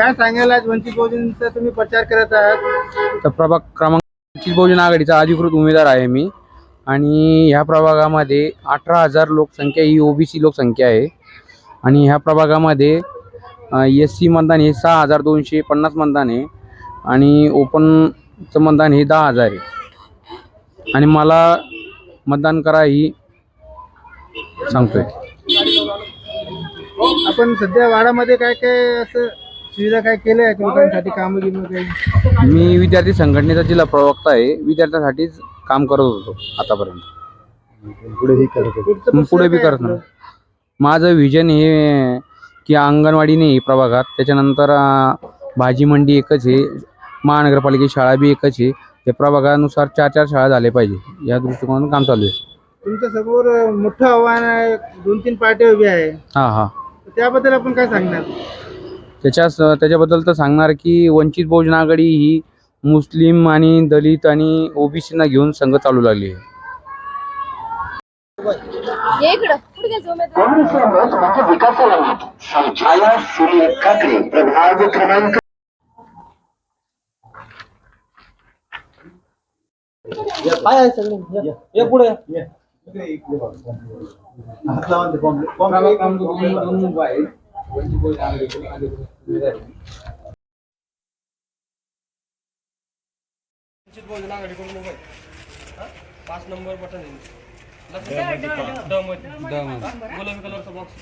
काय सांगायला आज वंचित बहुजनचा तुम्ही प्रचार करत आहात? तर प्रभाग क्रमांक वंचित बहुजन आघाडीचा अधिकृत उमेदवार आहे मी आणि ह्या प्रभागामध्ये 18,000 लोकसंख्या ही ओबीसी लोकसंख्या आहे आणि ह्या प्रभागामध्ये SC मतदान हे 6,250 मतदान आहे आणि ओपनचं मतदान हे 10,000 आहे आणि मला मतदान करा ही सांगतोय। आपण सध्या वाडामध्ये काय काय असं सुविधा काय केल्या आहेत लोकांसाठी कामं गिमं काही? मी विद्यार्थी संघटनेचा जिल्हा प्रवक्ता आहे, विद्यार्थ्यांसाठीच काम करत होतो आतापर्यंत। पुढे बी करणार। माझं विजन हे की अंगणवाडी नाही प्रभागात, त्याच्यानंतर भाजी मंडी एकच आहे, महानगरपालिकेची शाळा बी एकच आहे, त्या प्रभागानुसार 4 शाळा झाल्या पाहिजे या दृष्टिकोनातून काम चालू आहे। तुमच्या समोर मोठं आव्हान आहे, 2-3 पार्ट्या उभ्या आहे, हां त्याबद्दल आपण काय सांगणार? त्याच्याबद्दल तर सांगणार की वंचित बहुजन आघाडी ही मुस्लिम आणि दलित आणि ओबीसीना घेऊन संघ चालू लागली आहे। काँग्रेसच्या विकासाला छाया सुनील काकडे प्रभाग क्रमांक वंचित बहुजन आघाडीकडून उभा आहे। 5 नंबर बटन आहे, गुलाबी कलरचा बॉक्स।